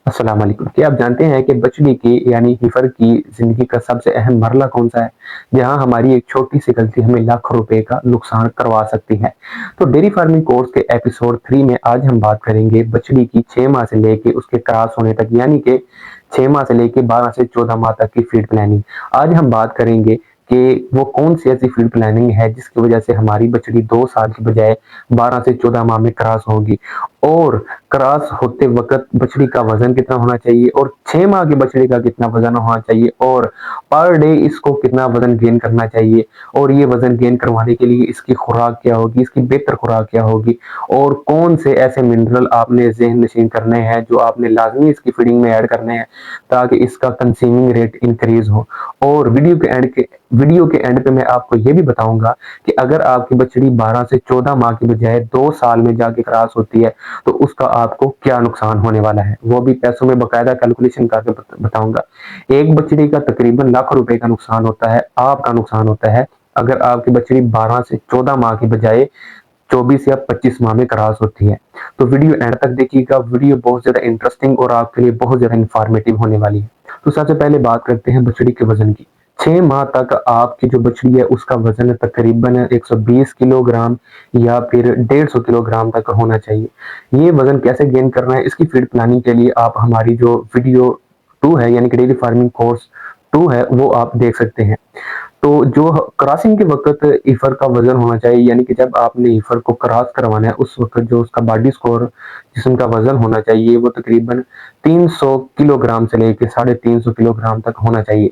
अस्सलाम वालेकुम। क्या आप जानते हैं कि बछड़ी की यानी हीफर की ज़िंदगी का सबसे अहम मरहला कौन-सा है? जहाँ हमारी एक छोटी-सी गलती हमें लाखों रुपए का नुकसान करवा सकती है। तो डेयरी फार्मिंग कोर्स के एपिसोड 3 में आज हम बात करेंगे बछड़ी की 6 माह से लेके उसके क्रॉस होने तक यानी कि 6 माह से लेके 12 से 14 माह तक की फीड प्लानिंग। आज हम बात करेंगे कि वो कौन-सी ऐसी फीड प्लानिंग है जिसकी वजह से हमारी बछड़ी 2 साल की बजाय 12 से 14 माह में क्रॉस होगी और क्रॉस होते वक़्त बछड़ी का वज़न कितना होना चाहिए और 6 माह की बछड़ी का कितना वज़न होना चाहिए और पर डे इसको कितना वज़न गेन करना चाहिए और ये वज़न गेन करवाने के लिए इसकी खुराक क्या होगी, इसकी बेहतर खुराक क्या होगी और कौन से ऐसे मिनरल आपने ज़हन-नशीन करने हैं जो आपने लाज़मी इसकी फीडिंग में ऐड करने हैं ताकि इसका कंज्यूमिंग रेट इंक्रीज़ हो। और वीडियो के एंड पे मैं आपको ये भी बताऊँगा कि अगर आपकी बछड़ी 12 से 14 माह की बजाय 2 साल में जाके क्रॉस होती है तो उसका आपको क्या नुकसान होने वाला है, वो भी पैसों में बाकायदा कैलकुलेशन करके बताऊँगा। एक बछड़ी का तकरीबन लाखों रुपए का नुकसान होता है, आपका नुकसान होता है अगर आपकी बछड़ी 12 से 14 माह की बजाय 24 या 25 माह में क्रॉस होती है। तो वीडियो एंड तक देखिएगा, वीडियो बहुत ज़्यादा इंटरेस्टिंग और आपके लिए बहुत ज़्यादा इन्फॉर्मेटिव होने वाली है। तो सबसे पहले बात करते हैं बछड़ी के वज़न की। 6 माह तक आपकी जो बछड़ी है उसका वज़न तकरीबन 120 किलोग्राम या फिर 150 किलोग्राम तक होना चाहिए। ये वज़न कैसे गेन करना है इसकी फीड प्लानिंग के लिए आप हमारी जो वीडियो 2 है यानी कि डेयरी फार्मिंग कोर्स 2 है वो आप देख सकते हैं। तो जो क्रॉसिंग के वक़्त ईफर का वज़न होना चाहिए यानी कि जब आपने ईफर को क्रॉस करवाना है उस वक़्त जो उसका बॉडी स्कोर जिस्म का वज़न होना चाहिए वो तकरीबन 300 किलोग्राम से लेके 350 किलोग्राम तक होना चाहिए।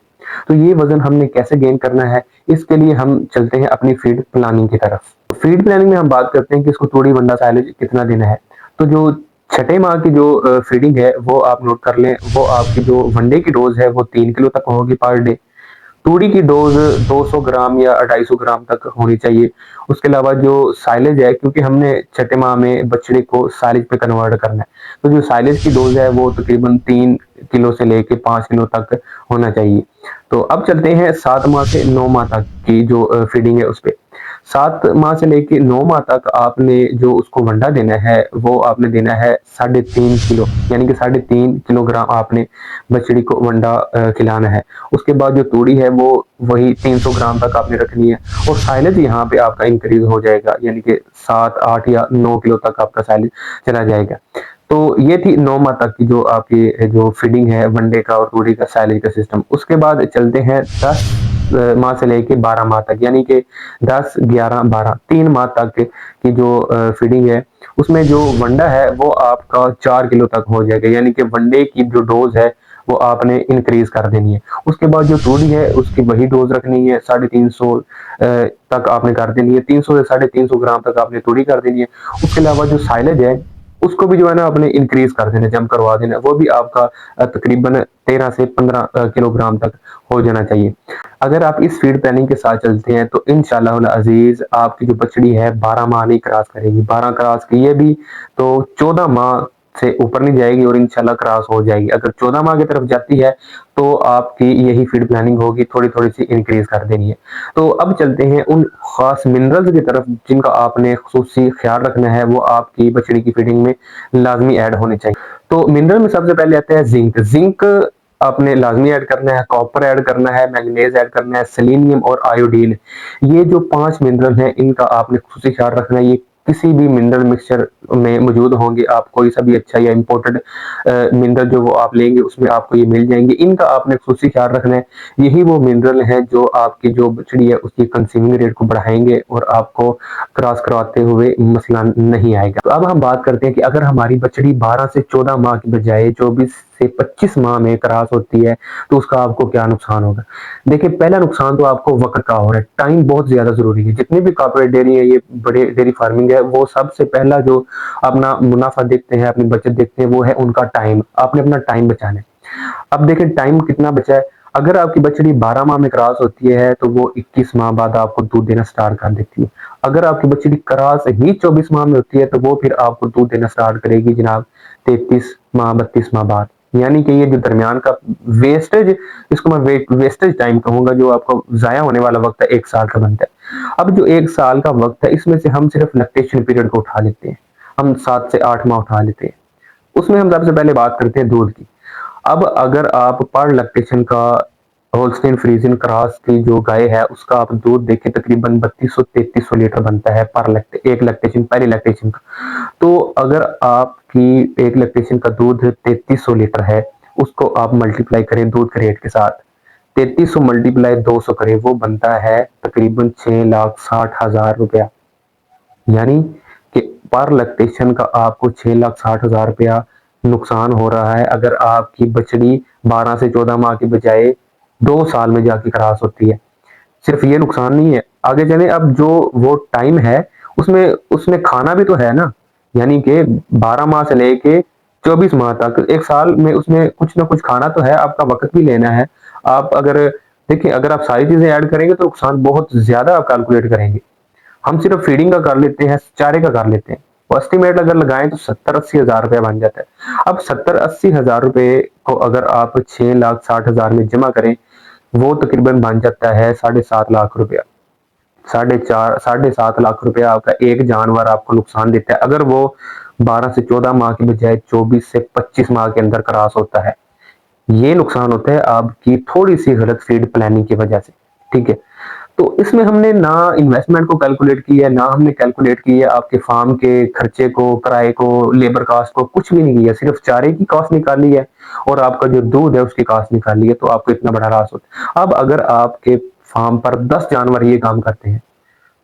तो ये वज़न हमने कैसे गेन करना है इसके लिए हम चलते हैं अपनी फीड प्लानिंग की तरफ। फीड प्लानिंग में हम बात करते हैं कि इसको तूड़ी वंडा साइलेज कितना देना है। तो जो छठे माह की जो फीडिंग है वो आप नोट कर लें, वो आपकी जो वनडे की डोज़ है वो 3 किलो तक होगी पर डे। तूड़ी की डोज़ 200 ग्राम या 250 ग्राम तक होनी चाहिए। उसके अलावा जो साइलेज है क्योंकि हमने छठे माह में बछड़े को साइलेज पे कन्वर्ट करना है, तो जो साइलेज की डोज़ है वो तकरीबन 3 किलो से लेके 5 किलो तक होना चाहिए। तो अब चलते हैं 7 माह से 9 माह तक की जो फीडिंग है उसपे। 7 माह से लेके 9 माह तक आपने जो उसको वंडा देना है, वो आपने देना है 3.5 किलो यानी कि 3.5 किलोग्राम आपने बछड़ी को वंडा खिलाना है। उसके बाद जो तूड़ी है वो वही 300 ग्राम तक आपने रखनी है और साइलेज यहाँ पे आपका इंक्रीज़ हो जाएगा यानी कि 7, 8 या 9 किलो तक आपका साइलेज चला जाएगा। तो ये थी 9 माह तक की जो आपकी जो फीडिंग है वनडे का और तूड़ी का साइलेज का सिस्टम। उसके बाद चलते हैं 10 माह से लेके 12 माह तक यानी कि 10, 11, 12 3 माह तक की जो फीडिंग है उसमें जो वंडा है वो आपका 4 किलो तक हो जाएगा यानी कि वनडे की जो डोज़ है वो आपने इंक्रीज कर देनी है। उसके बाद जो तूड़ी है उसकी वही डोज़ रखनी है 350 तक आपने कर देनी है, 300 से 350 ग्राम तक आपने तूड़ी कर देनी है। उसके अलावा जो साइलेज है उसको भी जो है ना आपने इंक्रीज कर देना, जम करवा देना, वो भी आपका तकरीबन 13 से 15 किलोग्राम तक हो जाना चाहिए। अगर आप इस फीड प्लानिंग के साथ चलते हैं तो इंशाअल्लाह अज़ीज़ आपकी जो बछड़ी है 12 माह नहीं क्रॉस करेगी, 12 क्रॉस किए भी तो 14 माह से ऊपर नहीं जाएगी और इंशाल्लाह क्रॉस हो जाएगी। अगर 14 माह की तरफ जाती है तो आपकी यही फीड प्लानिंग होगी, थोड़ी-थोड़ी सी इंक्रीज कर देनी है। तो अब चलते हैं उन खास मिनरल्स की तरफ जिनका आपने खुसूसी ख्याल रखना है, वो आपकी बछड़ी की फीडिंग में लाज़मी ऐड होने चाहिए। तो मिनरल में सबसे पहले आता है ज़िंक। ज़िंक आपने लाज़मी ऐड करना है, कॉपर ऐड करना है, मैंगनीज़ ऐड करना है, सेलेनियम और आयोडीन। ये जो 5 मिनरल हैं इनका आपने खुसूसी ख्याल रखना है। ये किसी भी मिनरल मिक्सचर में मौजूद होंगे, आप कोई सा भी अच्छा या इम्पोर्टेड मिनरल जो वो आप लेंगे उसमें आपको ये मिल जाएंगे। इनका आपने खुसूसी ख्याल रखना है। यही वो मिनरल हैं जो आपकी जो बछड़ी है उसकी कंसीविंग रेट को बढ़ाएंगे और आपको क्रॉस करवाते हुए मसला नहीं आएगा। तो अब हम बात करते हैं कि अगर हमारी बछड़ी 12 से 14 माह की बजाय 24 से 25 माह में क्रॉस होती है तो उसका आपको क्या नुकसान होगा। देखिए पहला नुकसान तो आपको वक्त का हो रहा है, टाइम बहुत ज्यादा जरूरी है। जितनी भी कॉर्पोरेट डेयरी है, ये बड़े डेयरी फार्मिंग है, वो सबसे पहला जो अपना मुनाफा देखते हैं, अपनी बचत देखते हैं, वो है उनका टाइम। आपने अपना टाइम बचाना है। अब देखें टाइम कितना बचा है। अगर आपकी बछड़ी 12 माह में क्रॉस होती है तो वो 21 माह बाद आपको दूध देना स्टार्ट कर देती है। अगर आपकी बछड़ी क्रॉस ही 24 माह में होती है तो वो फिर आपको दूध देना स्टार्ट करेगी जनाब 33 माह 32 माह बाद। यानी कि ये जो दरमियान का वेस्टेज, इसको मैं वेस्टेज टाइम कहूंगा, जो आपको जाया होने वाला वक्त है 1 साल का बनता है। अब जो 1 साल का वक्त है इसमें से हम सिर्फ लैक्टेशन पीरियड को उठा लेते हैं, हम 7 से 8 माह उठा लेते हैं। उसमें हम सबसे पहले बात करते हैं दूध की। अब अगर आप पर लैक्टेशन का होल्स्टीन फ्रीजियन क्रॉस की जो गाय है उसका आप दूध देखें तकरीबन 3200-3300 लीटर बनता है पर एक लैक्टेशन, पहली लैक्टेशन का। तो अगर आपकी एक लैक्टेशन का दूध 3300 लीटर है, उसको आप मल्टीप्लाई करें दूध के रेट के साथ, 3300 मल्टीप्लाई 200 करें, वो बनता है तकरीबन 6,60,000 रुपया। यानी कि पर लैक्टेशन का आपको 6,60,000 रुपया नुकसान हो रहा है अगर आपकी बछड़ी 12 से 14 माह के बजाय 2 साल में जाके क्रॉस होती है। सिर्फ ये नुकसान नहीं है, आगे चले अब जो वो टाइम है उसमें उसने खाना भी तो है ना, यानी कि 12 माह से लेके 24 माह तक एक साल में उसमें कुछ ना कुछ खाना तो है, आपका वक्त भी लेना है। आप अगर देखिए अगर आप सारी चीजें ऐड करेंगे तो नुकसान बहुत ज्यादा आप कैलकुलेट करेंगे। हम सिर्फ फीडिंग का कर लेते हैं, चारे का कर लेते हैं, एस्टिमेट अगर लगाएं तो 70-80 हजार रुपया बन जाता है। अब 70-80 हजार रुपए को अगर आप 6,60,000 में जमा करें, वो तकरीबन बन जाता है 7.5 लाख रुपया। 7.5 लाख रुपया आपका एक जानवर आपको नुकसान देता है अगर वो 12 से 14 माह के बजाय 24 से 25 माह के अंदर क्रॉस होता है। ये नुकसान होता है आपकी थोड़ी सी गलत फीड प्लानिंग की वजह से। ठीक है, तो इसमें हमने ना इन्वेस्टमेंट को कैलकुलेट किया है, ना हमने कैलकुलेट किया आपके फार्म के खर्चे को, किराए को, लेबर कॉस्ट को, कुछ भी नहीं किया, सिर्फ चारे की कॉस्ट निकाली है और आपका जो दूध है उसकी कॉस्ट निकाली है, तो आपको इतना बड़ा लॉस होता है। अब अगर आपके फार्म पर 10 जानवर ये काम करते हैं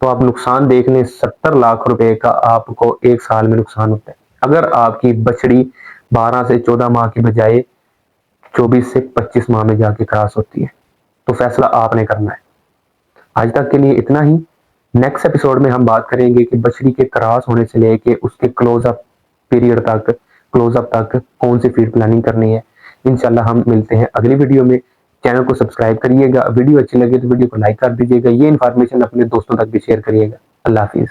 तो आप नुकसान देख लें, 70 लाख रुपए का आपको एक साल में नुकसान होता है अगर आपकी बछड़ी 12 से 14 माह के बजाय 24 से 25 माह में जाके क्रॉस होती है। तो फैसला आपने करना है। आज तक के लिए इतना ही। नेक्स्ट एपिसोड में हम बात करेंगे कि बछड़ी के क्रॉस होने से लेके उसके क्लोज अप पीरियड तक, क्लोज अप तक कौन सी फीड प्लानिंग करनी है। इंशाल्लाह हम मिलते हैं अगली वीडियो में। चैनल को सब्सक्राइब करिएगा, वीडियो अच्छी लगे तो वीडियो को लाइक कर दीजिएगा, ये इन्फॉर्मेशन अपने दोस्तों तक भी शेयर करिएगा। अल्लाह हाफिज।